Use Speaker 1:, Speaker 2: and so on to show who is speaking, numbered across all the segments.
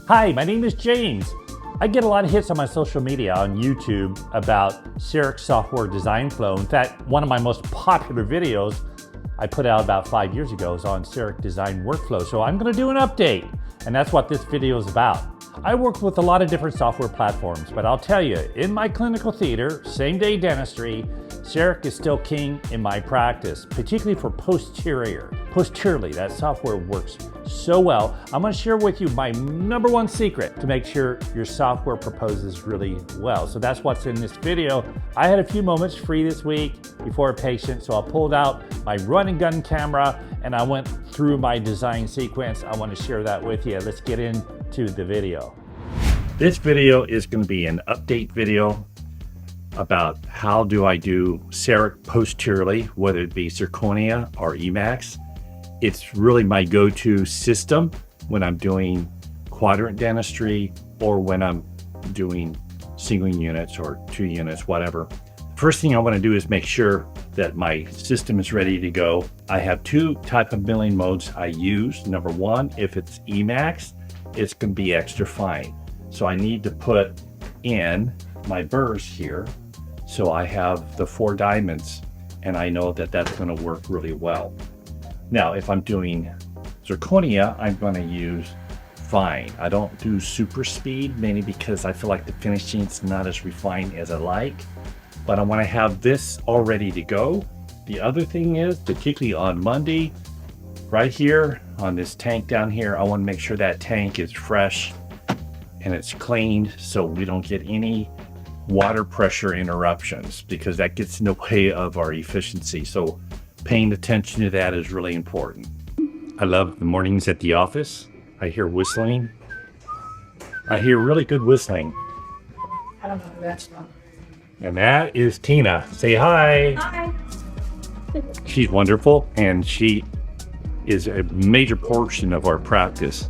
Speaker 1: Hi, my name is James. I get a lot of hits on my social media on YouTube about CEREC software design flow. In fact, one of my most popular videos I put out about 5 years ago is on CEREC design workflow. So I'm going to do an update, and that's what this video is about. I work with a lot of different software platforms, but I'll tell you, in my clinical theater, same-day dentistry, CEREC is still king in my practice, particularly for posteriorly. That software works so well. I'm going to share with you my #1 secret to make sure your software proposes really well. So that's what's in this video. I had a few moments free this week before a patient, so I pulled out my run and gun camera and I went through my design sequence. I want to share that with you. Let's get into the video. This video is going to be an update video about how do I do CEREC posteriorly, whether it be zirconia or Emax. It's really my go-to system when I'm doing quadrant dentistry or when I'm doing single units or 2 units, whatever. First thing I want to do is make sure that my system is ready to go. I have 2 type of milling modes I use. Number 1, if it's Emax, it's going to be extra fine. So I need to put in my burrs here. So I have the 4 diamonds and I know that that's going to work really well. Now, if I'm doing zirconia, I'm going to use fine. I don't do super speed, mainly because I feel like the finishing is not as refined as I like, but I want to have this all ready to go. The other thing is, particularly on Monday, right here on this tank down here, I want to make sure that tank is fresh and it's cleaned so we don't get any water pressure interruptions, because that gets in the way of our efficiency. So paying attention to that is really important. I love the mornings at the office. I hear whistling. I hear really good whistling.
Speaker 2: I don't know who that's from.
Speaker 1: And that is Tina. Say hi.
Speaker 2: Hi.
Speaker 1: She's wonderful, and she is a major portion of our practice.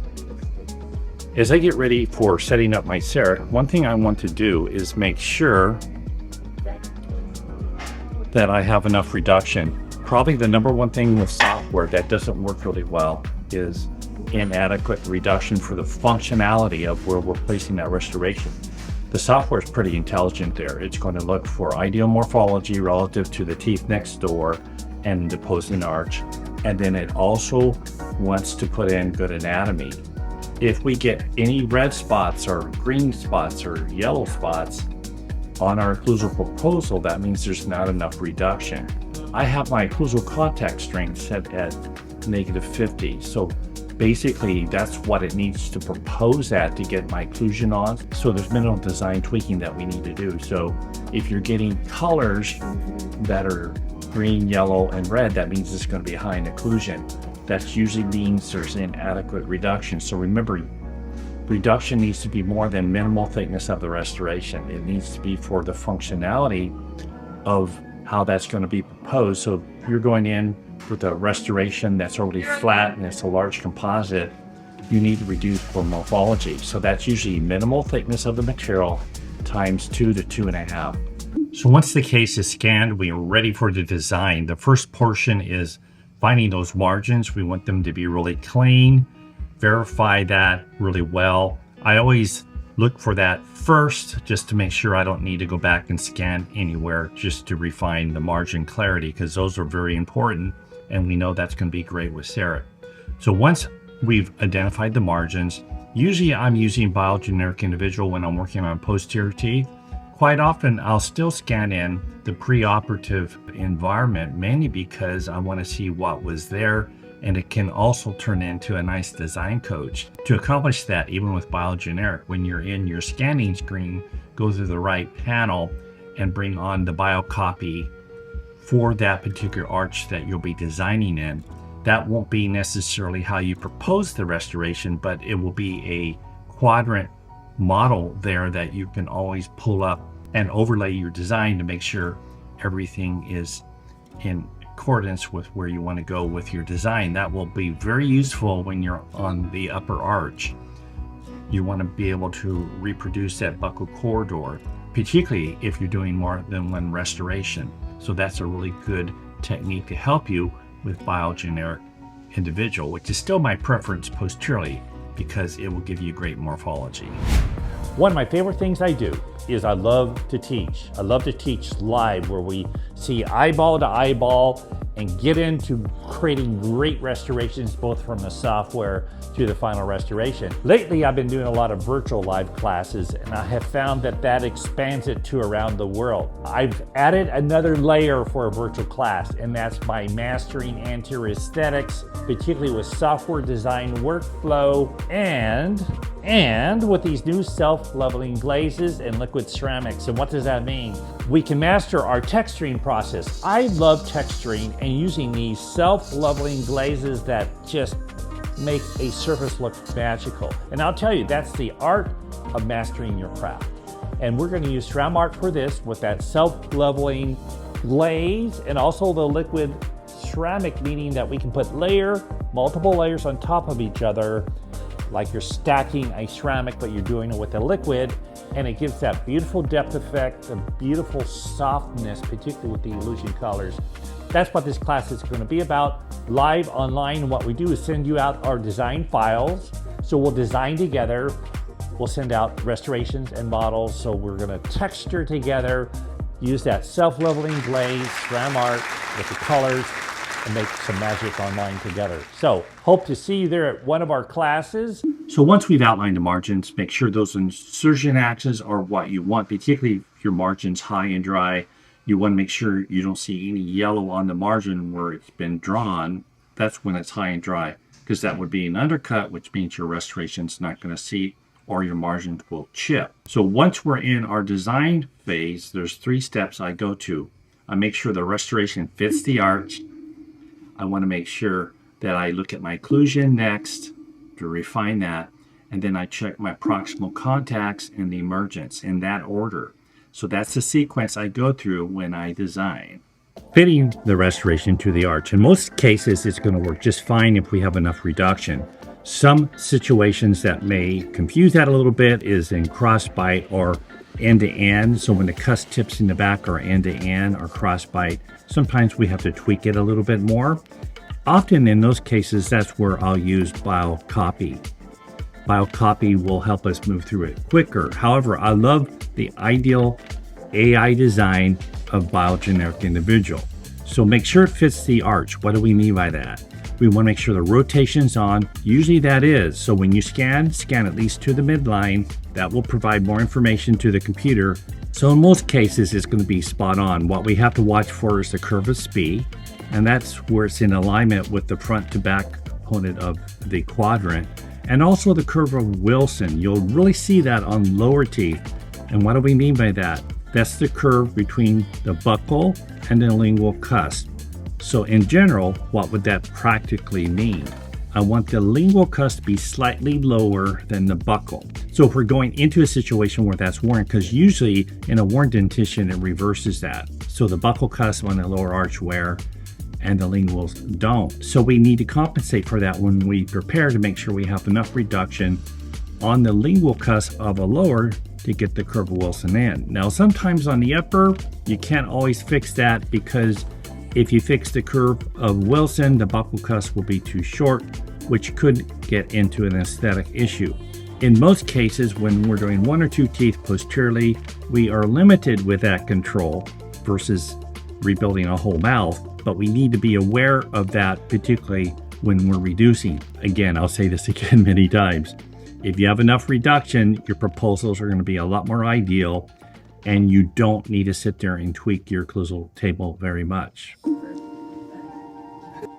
Speaker 1: As I get ready for setting up my CEREC, one thing I want to do is make sure that I have enough reduction. Probably the #1 thing with software that doesn't work really well is inadequate reduction for the functionality of where we're placing that restoration. The software is pretty intelligent there. It's going to look for ideal morphology relative to the teeth next door and the opposing arch. And then it also wants to put in good anatomy. If we get any red spots or green spots or yellow spots on our occlusal proposal, that means there's not enough reduction. I have my occlusal contact strength set at -50. So basically that's what it needs to propose at to get my occlusion on. So there's minimal design tweaking that we need to do. So if you're getting colors that are green, yellow, and red, that means it's going to be high in occlusion. That usually means there's inadequate reduction. So remember, reduction needs to be more than minimal thickness of the restoration. It needs to be for the functionality of how that's going to be proposed. So if you're going in with a restoration that's already flat and it's a large composite, you need to reduce for morphology. So that's usually minimal thickness of the material times 2 to 2.5. So once the case is scanned, we are ready for the design. The first portion is finding those margins. We want them to be really clean. Verify that really well. I always look for that first, just to make sure I don't need to go back and scan anywhere, just to refine the margin clarity, because those are very important, and we know that's going to be great with CEREC. So once we've identified the margins, usually I'm using biogeneric individual when I'm working on posterior teeth. Quite often I'll still scan in the preoperative environment, mainly because I want to see what was there, and it can also turn into a nice design coach. To accomplish that, even with biogeneric, when you're in your scanning screen, go to the right panel and bring on the biocopy for that particular arch that you'll be designing in. That won't be necessarily how you propose the restoration, but it will be a quadrant model there that you can always pull up and overlay your design to make sure everything is in accordance with where you want to go with your design. That will be very useful when you're on the upper arch. You want to be able to reproduce that buccal corridor, particularly if you're doing more than one restoration. So that's a really good technique to help you with biogeneric individual, which is still my preference posteriorly, because it will give you great morphology.
Speaker 3: One of my favorite things I do is I love to teach. I love to teach live where we see eyeball to eyeball and get into creating great restorations both from the software to the final restoration. Lately, I've been doing a lot of virtual live classes and I have found that expands it to around the world. I've added another layer for a virtual class, and that's by mastering anterior aesthetics, particularly with software design workflow and with these new self-leveling glazes and liquid ceramics. And what does that mean? We can master our texturing process. I love texturing and using these self-leveling glazes that just make a surface look magical. And I'll tell you, that's the art of mastering your craft. And we're going to use Ceram Art for this with that self-leveling glaze and also the liquid ceramic, meaning that we can put multiple layers on top of each other, like you're stacking a ceramic, but you're doing it with a liquid, and it gives that beautiful depth effect, a beautiful softness, particularly with the illusion colors. That's what this class is going to be about, live online. What we do is send you out our design files. So we'll design together. We'll send out restorations and models. So we're going to texture together, use that self-leveling glaze, Ceram Art with the colors, and make some magic online together. So hope to see you there at one of our classes.
Speaker 1: So once we've outlined the margins, make sure those insertion axes are what you want, particularly if your margin's high and dry. You want to make sure you don't see any yellow on the margin where it's been drawn. That's when it's high and dry, because that would be an undercut, which means your restoration's not going to see or your margins will chip. So once we're in our design phase, there's 3 steps I go to. I make sure the restoration fits the arch. I want to make sure that I look at my occlusion next to refine that. And then I check my proximal contacts and the emergence in that order. So that's the sequence I go through when I design.
Speaker 3: Fitting the restoration to the arch. In most cases, it's going to work just fine if we have enough reduction. Some situations that may confuse that a little bit is in crossbite or end-to-end. So when the cusp tips in the back are end-to-end or crossbite, sometimes we have to tweak it a little bit more. Often in those cases, that's where I'll use biocopy. Biocopy will help us move through it quicker. However, I love the ideal AI design of biogeneric individual. So make sure it fits the arch. What do we mean by that? We want to make sure the rotation's on. Usually that is. So when you scan at least to the midline. That will provide more information to the computer. So in most cases, it's going to be spot on. What we have to watch for is the curve of spee, and that's where it's in alignment with the front to back component of the quadrant, and also the curve of Wilson. You'll really see that on lower teeth. And what do we mean by that? That's the curve between the buccal and the lingual cusp. So in general, what would that practically mean? I want the lingual cusp to be slightly lower than the buccal. So if we're going into a situation where that's worn, because usually in a worn dentition, it reverses that. So the buccal cusp on the lower arch wear and the linguals don't. So we need to compensate for that when we prepare to make sure we have enough reduction on the lingual cusp of a lower to get the curve of Wilson in. Now, sometimes on the upper, you can't always fix that, because if you fix the curve of Wilson, the buccal cusp will be too short, which could get into an aesthetic issue. In most cases, when we're doing 1 or 2 teeth posteriorly, we are limited with that control versus rebuilding a whole mouth, but we need to be aware of that, particularly when we're reducing. Again, I'll say this again many times. If you have enough reduction, your proposals are going to be a lot more ideal, and you don't need to sit there and tweak your occlusal table very much.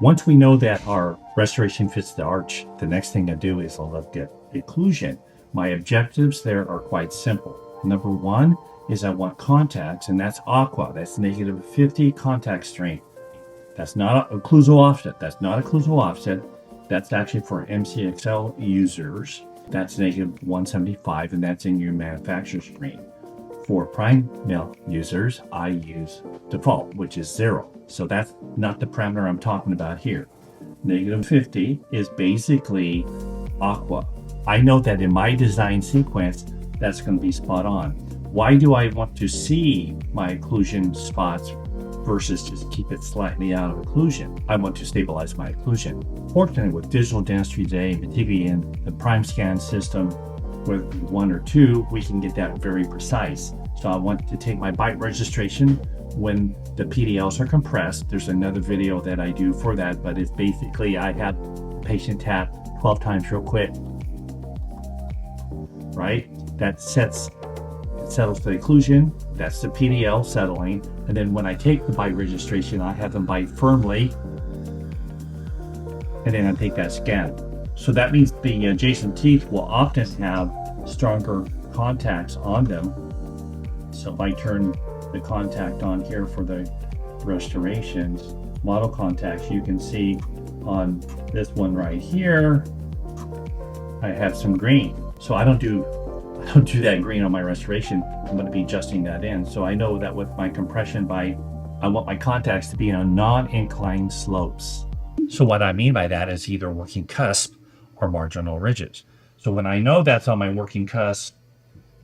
Speaker 1: Once we know that our restoration fits the arch, the next thing I do is I'll look at occlusion. My objectives there are quite simple. Number 1 is I want contacts, and that's aqua. That's negative 50 contact strength. That's not occlusal offset. That's not occlusal offset. That's actually for MCXL users. That's negative 175, and that's in your manufacturer screen. For prime male users, I use default, which is 0. So that's not the parameter I'm talking about here. Negative 50 is basically aqua. I know that in my design sequence, that's going to be spot on. Why do I want to see my occlusion spots versus just keep it slightly out of occlusion. I want to stabilize my occlusion. Fortunately, with digital dentistry today, particularly in the prime scan system with 1 or 2, we can get that very precise. So I want to take my bite registration when the PDLs are compressed. There's another video that I do for that, but it's basically I have the patient tap 12 times real quick, right? That settles the occlusion. That's the PDL settling. And then when I take the bite registration, I have them bite firmly, and then I take that scan. So that means the adjacent teeth will often have stronger contacts on them. So if I turn the contact on here for the restorations, model contacts, you can see on this one right here, I have some green. So I don't do that green on my restoration. I'm going to be adjusting that in. So I know that with my compression bite, I want my contacts to be on non-inclined slopes. So what I mean by that is either working cusp or marginal ridges. So when I know that's on my working cusp,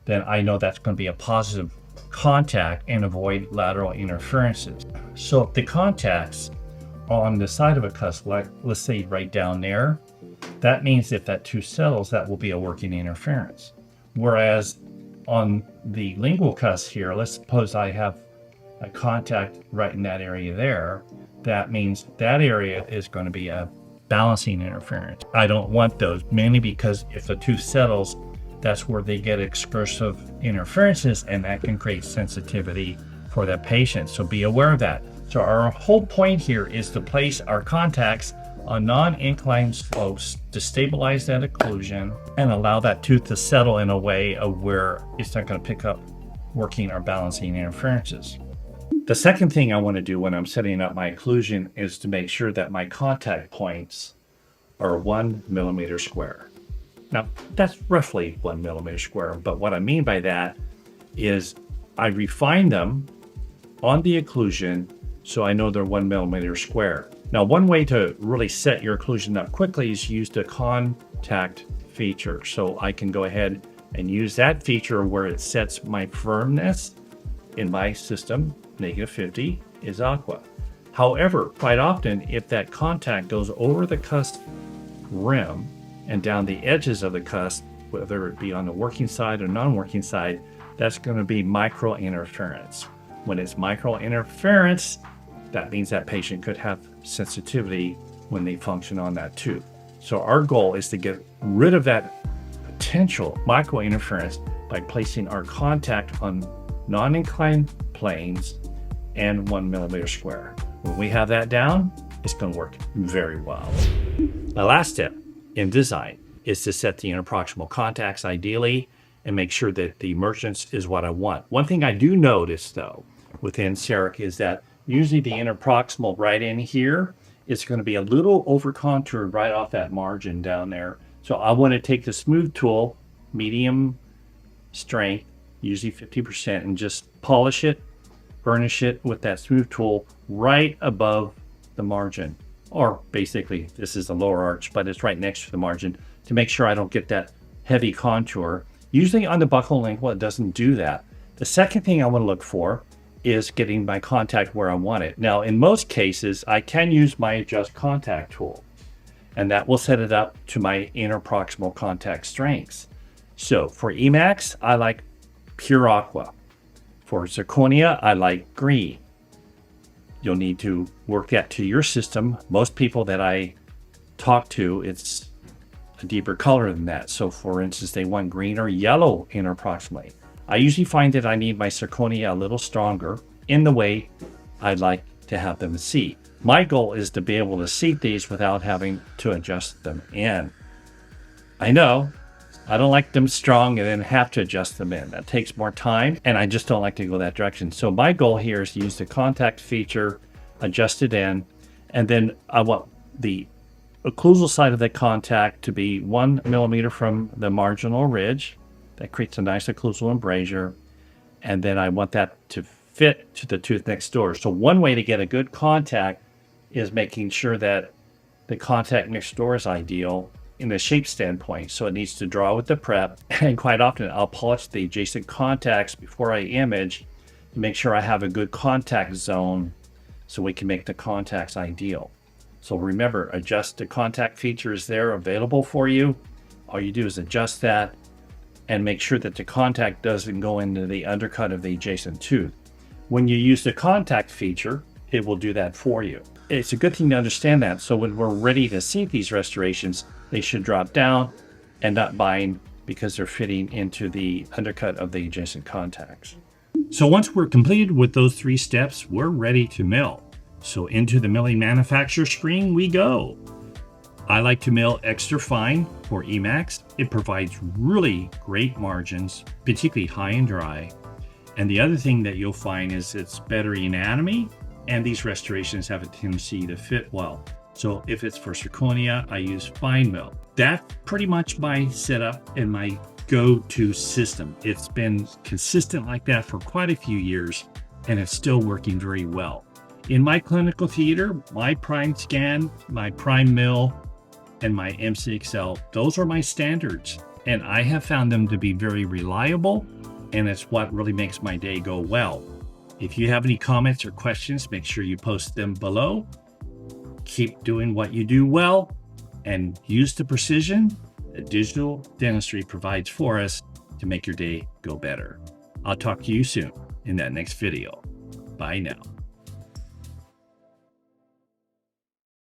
Speaker 1: then I know that's going to be a positive contact and avoid lateral interferences. So if the contacts on the side of a cusp, like let's say right down there, that means if that tooth settles, that will be a working interference. Whereas on the lingual cusp here, let's suppose I have a contact right in that area there, that means that area is going to be a balancing interference. I don't want those, mainly because if the tooth settles, that's where they get excursive interferences, and that can create sensitivity for that patient. So be aware of that. So our whole point here is to place our contacts on non-inclined slopes to stabilize that occlusion and allow that tooth to settle in a way of where it's not going to pick up working or balancing interferences. The second thing I want to do when I'm setting up my occlusion is to make sure that my contact points are 1 millimeter square. Now, that's roughly 1 millimeter square, but what I mean by that is I refine them on the occlusion so I know they're 1 millimeter square. Now, one way to really set your occlusion up quickly is use the contact feature. So I can go ahead and use that feature where it sets my firmness in my system. -50 is aqua. However, quite often, if that contact goes over the cusp rim and down the edges of the cusp, whether it be on the working side or non-working side, that's going to be micro interference. When it's micro interference, that means that patient could have sensitivity when they function on that tooth. So our goal is to get rid of that potential micro interference by placing our contact on non-inclined planes and 1 millimeter square. When we have that down, it's going to work very well. The last step in design is to set the interproximal contacts ideally and make sure that the emergence is what I want. One thing I do notice though within CEREC is that usually the interproximal right in here is going to be a little over contoured right off that margin down there. So I want to take the smooth tool, medium strength, usually 50%, and just polish it, burnish it with that smooth tool right above the margin. Or basically, this is the lower arch, but it's right next to the margin to make sure I don't get that heavy contour. Usually on the buccal lingual, it doesn't do that. The second thing I want to look for is getting my contact where I want it. Now, in most cases, I can use my adjust contact tool, and that will set it up to my interproximal contact strengths. So for Emax, I like pure aqua. For zirconia, I like green. You'll need to work that to your system. Most people that I talk to, it's a deeper color than that. So for instance, they want green or yellow interproximally. I usually find that I need my zirconia a little stronger in the way I'd like to have them seat. My goal is to be able to seat these without having to adjust them in. I know I don't like them strong and then have to adjust them in. That takes more time, and I just don't like to go that direction. So my goal here is to use the contact feature, adjust it in, and then I want the occlusal side of the contact to be 1 millimeter from the marginal ridge. That creates a nice occlusal embrasure. And then I want that to fit to the tooth next door. So one way to get a good contact is making sure that the contact next door is ideal in the shape standpoint. So it needs to draw with the prep. And quite often I'll polish the adjacent contacts before I image to make sure I have a good contact zone so we can make the contacts ideal. So remember, adjust the contact feature is there available for you. All you do is adjust that and make sure that the contact doesn't go into the undercut of the adjacent tooth. When you use the contact feature, it will do that for you. It's a good thing to understand that. So when we're ready to see these restorations, they should drop down and not bind because they're fitting into the undercut of the adjacent contacts.
Speaker 3: So once we're completed with those 3 steps, we're ready to mill. So into the milling manufacturer screen we go. I like to mill extra fine for Emax. It provides really great margins, particularly high and dry. And the other thing that you'll find is it's better anatomy, and these restorations have a tendency to fit well. So if it's for zirconia, I use fine mill. That's pretty much my setup and my go-to system. It's been consistent like that for quite a few years, and it's still working very well. In my clinical theater, my prime scan, my prime mill, and my MCXL, those are my standards. And I have found them to be very reliable, and it's what really makes my day go well. If you have any comments or questions, make sure you post them below. Keep doing what you do well, and use the precision that digital dentistry provides for us to make your day go better. I'll talk to you soon in that next video. Bye now.